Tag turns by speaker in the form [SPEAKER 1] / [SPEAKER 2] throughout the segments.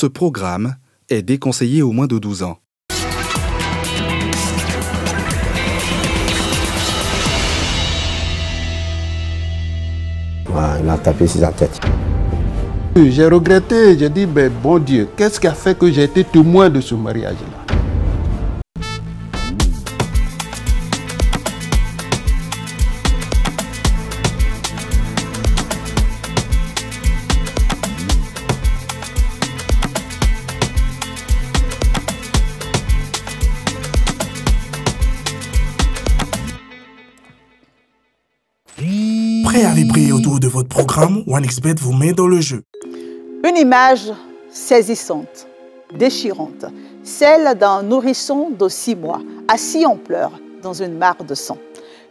[SPEAKER 1] Ce programme est déconseillé aux moins de 12 ans.
[SPEAKER 2] Il m'a tapé sur la tête.
[SPEAKER 3] J'ai regretté, j'ai dit, ben, bon Dieu, qu'est-ce qui a fait que j'ai été témoin de ce mariage-là?
[SPEAKER 4] Prêt à vibrer autour de votre programme, OneXBet vous met dans le jeu.
[SPEAKER 5] Une image saisissante, déchirante, celle d'un nourrisson de 6 mois, assis en pleurs dans une mare de sang.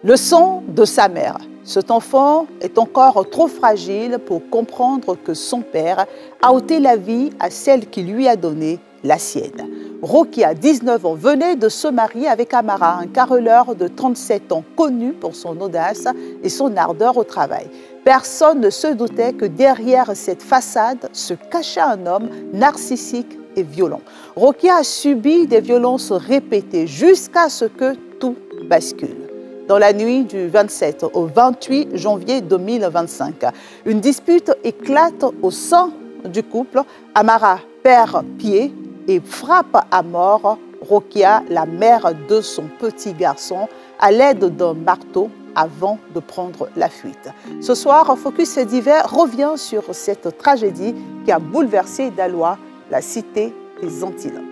[SPEAKER 5] Le sang de sa mère. Cet enfant est encore trop fragile pour comprendre que son père a ôté la vie à celle qui lui a donné la sienne. Rokia, 19 ans, venait de se marier avec Amara, un carreleur de 37 ans, connu pour son audace et son ardeur au travail. Personne ne se doutait que derrière cette façade se cachait un homme narcissique et violent. Rokia a subi des violences répétées jusqu'à ce que tout bascule. Dans la nuit du 27 au 28 janvier 2025, une dispute éclate au sein du couple. Amara perd pied et frappe à mort Rokia, la mère de son petit garçon, à l'aide d'un marteau avant de prendre la fuite. Ce soir, Focus Divers revient sur cette tragédie qui a bouleversé Daloa, la cité des Antilopes.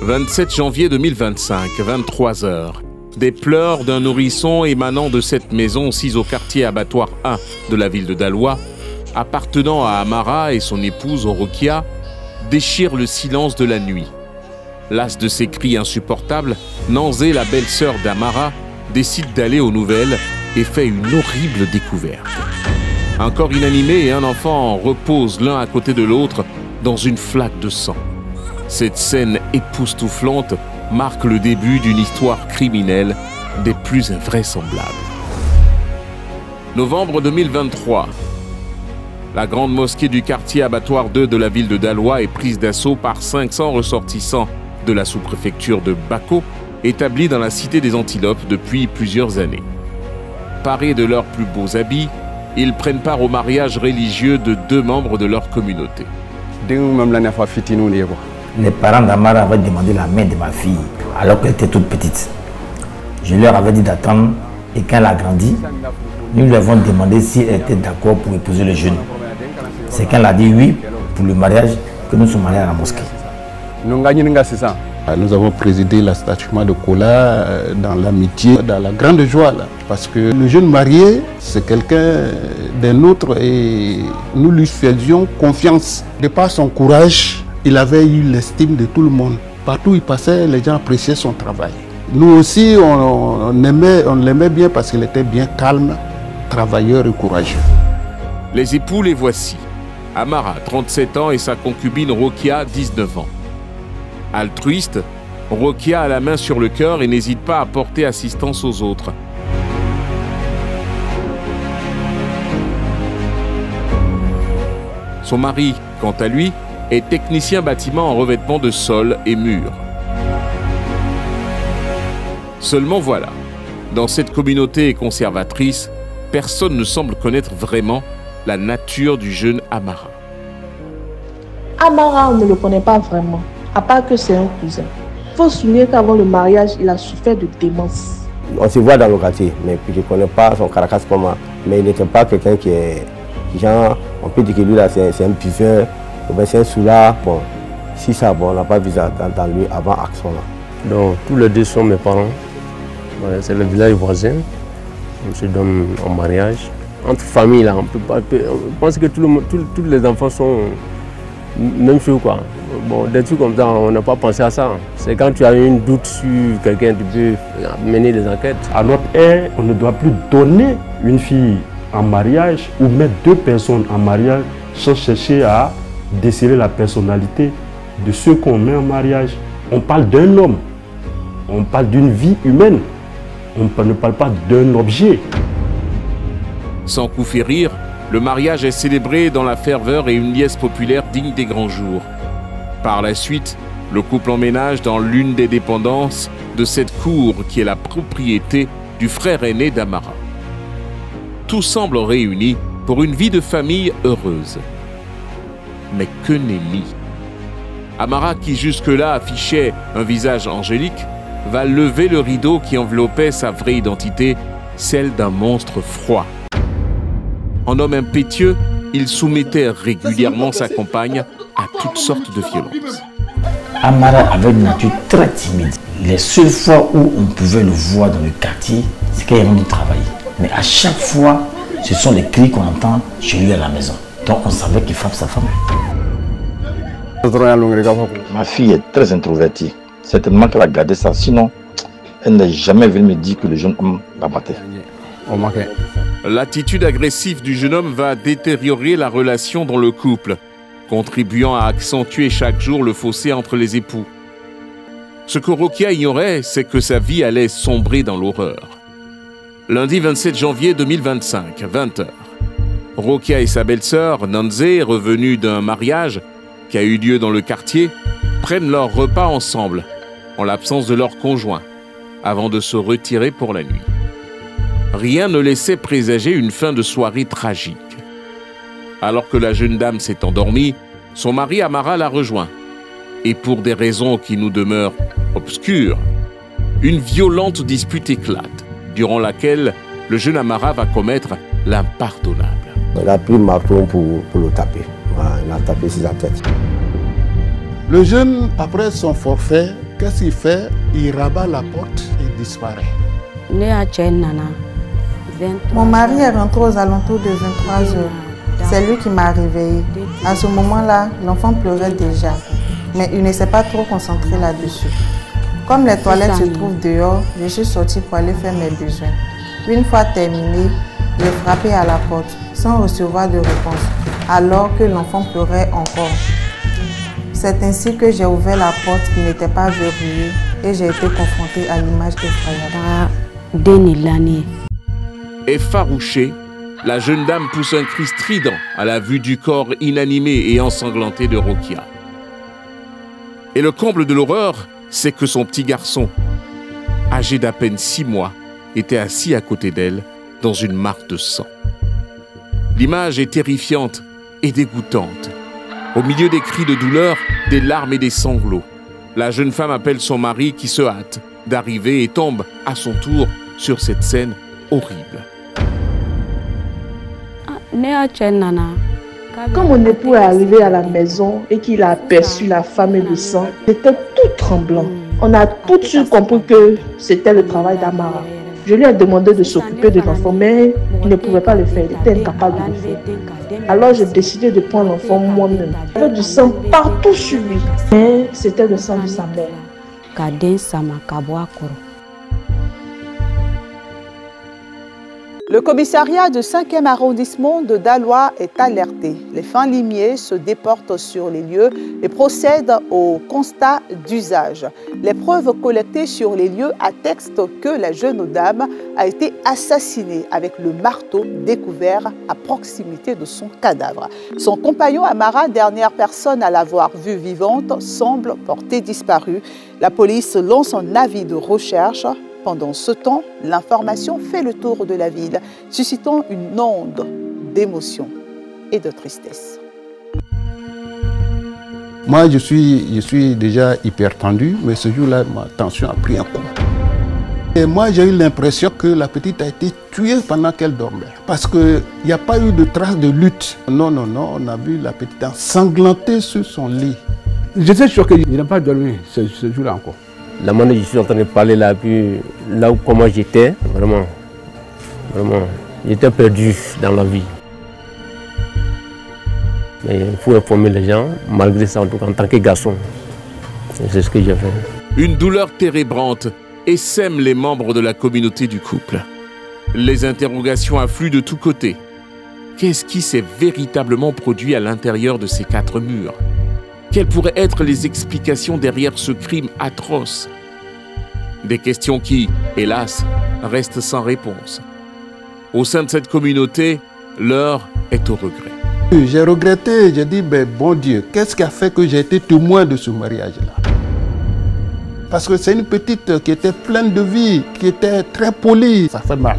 [SPEAKER 6] « 27 janvier 2025, 23 h. Des pleurs d'un nourrisson émanant de cette maison sise au quartier Abattoir 1 de la ville de Daloa, appartenant à Amara et son épouse Rokia, déchirent le silence de la nuit. Las de ces cris insupportables, Nanzé, la belle-sœur d'Amara, décide d'aller aux nouvelles et fait une horrible découverte. Un corps inanimé et un enfant reposent l'un à côté de l'autre dans une flaque de sang. Cette scène époustouflante marque le début d'une histoire criminelle des plus invraisemblables. Novembre 2023. La grande mosquée du quartier Abattoir 2 de la ville de Daloa est prise d'assaut par 500 ressortissants de la sous-préfecture de Bako, établie dans la cité des Antilopes depuis plusieurs années. Parés de leurs plus beaux habits, ils prennent part au mariage religieux de 2 membres de leur communauté.
[SPEAKER 2] Les parents d'Amara avaient demandé la main de ma fille alors qu'elle était toute petite. Je leur avais dit d'attendre et quand elle a grandi, nous lui avons demandé si elle était d'accord pour épouser le jeune. C'est quand elle a dit oui pour le mariage que nous sommes allés à la mosquée.
[SPEAKER 3] Nous avons présidé le statuement de Kola dans l'amitié, dans la grande joie, là, parce que le jeune marié, c'est quelqu'un des nôtres et nous lui faisions confiance. De par son courage, il avait eu l'estime de tout le monde. Partout où il passait, les gens appréciaient son travail. Nous aussi, on l'aimait bien parce qu'il était bien calme, travailleur et courageux.
[SPEAKER 6] Les époux les voici. Amara, 37 ans, et sa concubine Rokia, 19 ans. Altruiste, Rokia a la main sur le cœur et n'hésite pas à porter assistance aux autres. Son mari, quant à lui, est technicien bâtiment en revêtement de sol et murs. Seulement voilà, dans cette communauté conservatrice, personne ne semble connaître vraiment la nature du jeune Amara.
[SPEAKER 7] Amara, on ne le connaît pas vraiment, à part que c'est un cousin. Il faut souligner qu'avant le mariage, il a souffert de démence.
[SPEAKER 2] On se voit dans le quartier, mais je ne connais pas son caractère comment. Mais il n'était pas quelqu'un qui est... Genre, on peut dire que lui là, c'est un buveur. C'est un soulard. Bon, si ça, bon, on n'a pas vu ça dans lui avant Action là.
[SPEAKER 8] Donc, tous les deux sont mes parents. Voilà, c'est le village voisin. On se donne en mariage. Entre familles, là, on peut pas. On pense que tous les enfants sont même chose, quoi. Bon, des trucs comme ça, on n'a pas pensé à ça. C'est quand tu as un doute sur quelqu'un, tu peux mener des enquêtes.
[SPEAKER 9] À notre ère, on ne doit plus donner une fille en mariage ou mettre 2 personnes en mariage sans chercher à déceler la personnalité de ceux qu'on met en mariage. On parle d'un homme On parle d'une vie humaine. On ne parle pas d'un objet.
[SPEAKER 6] Sans coup férir, le mariage est célébré dans la ferveur et une liesse populaire digne des grands jours. Par la suite, le couple emménage dans l'une des dépendances de cette cour qui est la propriété du frère aîné d'Amara. Tout semble réuni pour une vie de famille heureuse. Mais que nenni! Amara, qui jusque-là affichait un visage angélique, va lever le rideau qui enveloppait sa vraie identité, celle d'un monstre froid. En homme impétueux, il soumettait régulièrement sa compagne à toutes sortes de violences.
[SPEAKER 2] Amara avait une nature très timide. Les seules fois où on pouvait le voir dans le quartier, c'est qu'il y avait du travail. Mais à chaque fois, ce sont les cris qu'on entend chez lui à la maison. Donc on savait qu'il frappe sa femme.
[SPEAKER 10] Ma fille est très introvertie. Certainement qu'elle a gardé ça. Sinon, elle n'a jamais vu me dire que le jeune homme la battait.
[SPEAKER 6] L'attitude agressive du jeune homme va détériorer la relation dans le couple, contribuant à accentuer chaque jour le fossé entre les époux. Ce que Rokia ignorait, c'est que sa vie allait sombrer dans l'horreur. Lundi 27 janvier 2025, 20h. Rokia et sa belle-sœur, Nanzé, revenus d'un mariage qui a eu lieu dans le quartier, prennent leur repas ensemble, en l'absence de leur conjoint, avant de se retirer pour la nuit. Rien ne laissait présager une fin de soirée tragique. Alors que la jeune dame s'est endormie, son mari Amara la rejoint. Et pour des raisons qui nous demeurent obscures, une violente dispute éclate, durant laquelle le jeune Amara va commettre l'impardonnable.
[SPEAKER 11] Il a pris le marteau pour le taper. Il a tapé sur la tête.
[SPEAKER 3] Le jeune, après son forfait, qu'est-ce qu'il fait? Il rabat la porte et disparaît.
[SPEAKER 12] Mon mari est rentré aux alentours de 23 heures. C'est lui qui m'a réveillée. À ce moment-là, l'enfant pleurait déjà, mais il ne s'est pas trop concentré là-dessus. Comme les toilettes se trouvent dehors, je suis sortie pour aller faire mes besoins. Une fois terminé, j'ai frappé à la porte sans recevoir de réponse, alors que l'enfant pleurait encore. C'est ainsi que j'ai ouvert la porte qui n'était pas verrouillée et j'ai été confrontée à l'image effrayante.
[SPEAKER 6] Effarouchée, la jeune dame pousse un cri strident à la vue du corps inanimé et ensanglanté de Rokia. Et le comble de l'horreur, c'est que son petit garçon, âgé d'à peine 6 mois, était assis à côté d'elle dans une mare de sang. L'image est terrifiante et dégoûtante. Au milieu des cris de douleur, des larmes et des sanglots, la jeune femme appelle son mari qui se hâte d'arriver et tombe à son tour sur cette scène horrible.
[SPEAKER 7] Quand mon époux est arrivé à la maison et qu'il a aperçu la femme et le sang, j'étais tout tremblant. On a tout de suite compris que c'était le travail d'Amara. Je lui ai demandé de s'occuper de l'enfant, mais il ne pouvait pas le faire, il était incapable de le faire. Alors j'ai décidé de prendre l'enfant moi-même. Il y avait du sang partout sur lui, mais c'était le sang de sa mère.
[SPEAKER 5] Le commissariat du 5e arrondissement de Daloa est alerté. Les fins limiers se déportent sur les lieux et procèdent au constat d'usage. Les preuves collectées sur les lieux attestent que la jeune dame a été assassinée avec le marteau découvert à proximité de son cadavre. Son compagnon Amara, dernière personne à l'avoir vue vivante, semble porté disparu. La police lance un avis de recherche. Pendant ce temps, l'information fait le tour de la ville, suscitant une onde d'émotion et de tristesse.
[SPEAKER 3] Moi, je suis déjà hyper tendu, mais ce jour-là, ma tension a pris un coup. Et moi, j'ai eu l'impression que la petite a été tuée pendant qu'elle dormait. Parce qu'il n'y a pas eu de traces de lutte. Non, non, non, on a vu la petite ensanglantée sur son lit.
[SPEAKER 13] J'étais choqué, il n'a pas dormi ce jour-là encore.
[SPEAKER 8] La manière dont je suis en train de parler là, puis là où comment j'étais, vraiment, j'étais perdu dans la vie. Mais il faut informer les gens, malgré ça, en tout cas, en tant que garçon. C'est ce que j'ai fait.
[SPEAKER 6] Une douleur térébrante essaime les membres de la communauté du couple. Les interrogations affluent de tous côtés. Qu'est-ce qui s'est véritablement produit à l'intérieur de ces 4 murs? Quelles pourraient être les explications derrière ce crime atroce? Des questions qui, hélas, restent sans réponse. Au sein de cette communauté, l'heure est au regret.
[SPEAKER 3] J'ai regretté, j'ai dit, ben, bon Dieu, qu'est-ce qui a fait que j'ai été témoin de ce mariage-là? Parce que c'est une petite qui était pleine de vie, qui était très polie. Ça fait mal.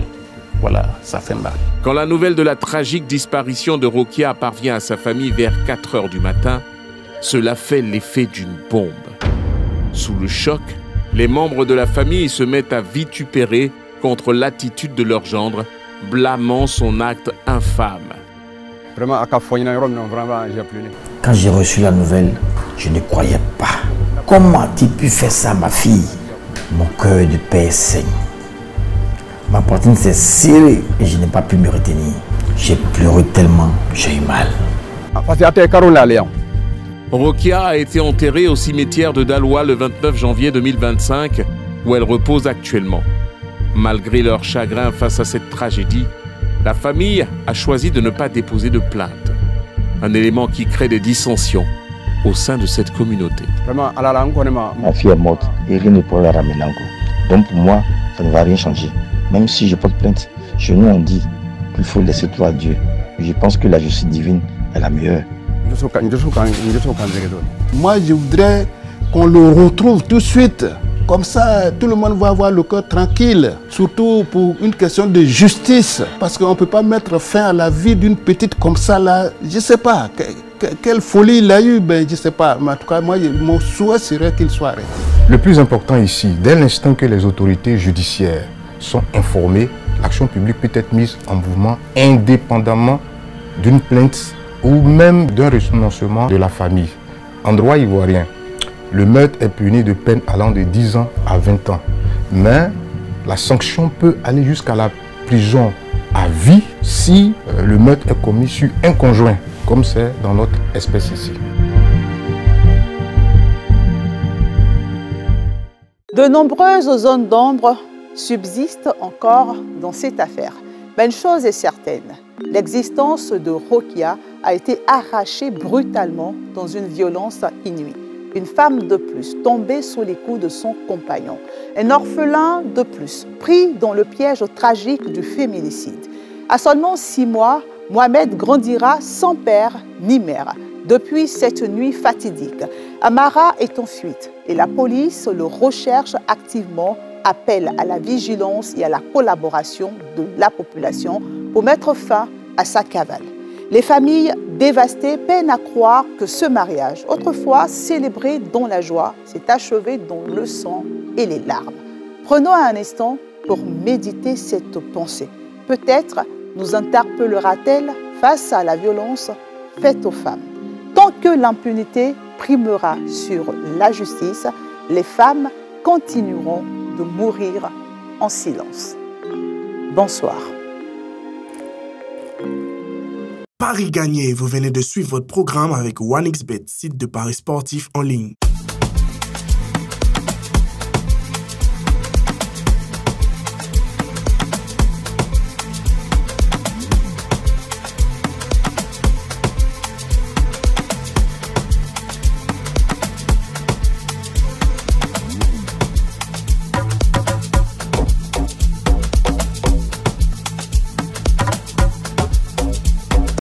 [SPEAKER 3] Voilà, ça fait mal.
[SPEAKER 6] Quand la nouvelle de la tragique disparition de Rokia parvient à sa famille vers 4 heures du matin, cela fait l'effet d'une bombe. Sous le choc, les membres de la famille se mettent à vitupérer contre l'attitude de leur gendre, blâmant son acte infâme.
[SPEAKER 2] Quand j'ai reçu la nouvelle, je ne croyais pas. Comment a-t-il pu faire ça à ma fille? Mon cœur de père saigne. Ma poitrine s'est serrée et je n'ai pas pu me retenir. J'ai pleuré tellement, j'ai eu mal.
[SPEAKER 6] Rokia a été enterrée au cimetière de Daloa le 29 janvier 2025, où elle repose actuellement. Malgré leur chagrin face à cette tragédie, la famille a choisi de ne pas déposer de plainte. Un élément qui crée des dissensions au sein de cette communauté.
[SPEAKER 10] Ma fille est morte et rien ne pourra la ramener encore. Donc pour moi, ça ne va rien changer. Même si je porte plainte, chez nous on dit qu'il faut laisser tout à Dieu. Je pense que la justice divine est la meilleure.
[SPEAKER 3] Moi, je voudrais qu'on le retrouve tout de suite. Comme ça, tout le monde va avoir le cœur tranquille. Surtout pour une question de justice. Parce qu'on ne peut pas mettre fin à la vie d'une petite comme ça là. Je ne sais pas. Quelle folie il a eu, ben, je ne sais pas. Mais en tout cas, moi, mon souhait serait qu'il soit arrêté.
[SPEAKER 14] Le plus important ici, dès l'instant que les autorités judiciaires sont informées, l'action publique peut être mise en mouvement indépendamment d'une plainte ou même d'un renoncement de la famille. En droit ivoirien, le meurtre est puni de peine allant de 10 ans à 20 ans. Mais la sanction peut aller jusqu'à la prison à vie si le meurtre est commis sur un conjoint, comme c'est dans notre espèce ici.
[SPEAKER 5] De nombreuses zones d'ombre subsistent encore dans cette affaire. Mais une chose est certaine, l'existence de Rokia a été arrachée brutalement dans une violence inouïe. Une femme de plus tombée sous les coups de son compagnon. Un orphelin de plus pris dans le piège tragique du féminicide. À seulement 6 mois, Mohamed grandira sans père ni mère. Depuis cette nuit fatidique, Amara est en fuite et la police le recherche activement, appelle à la vigilance et à la collaboration de la population pour mettre fin à sa cavale. Les familles dévastées peinent à croire que ce mariage, autrefois célébré dans la joie, s'est achevé dans le sang et les larmes. Prenons un instant pour méditer cette pensée. Peut-être nous interpellera-t-elle face à la violence faite aux femmes. Tant que l'impunité primera sur la justice, les femmes continueront de mourir en silence. Bonsoir.
[SPEAKER 4] Paris gagné, vous venez de suivre votre programme avec OneXBet, site de paris sportifs en ligne.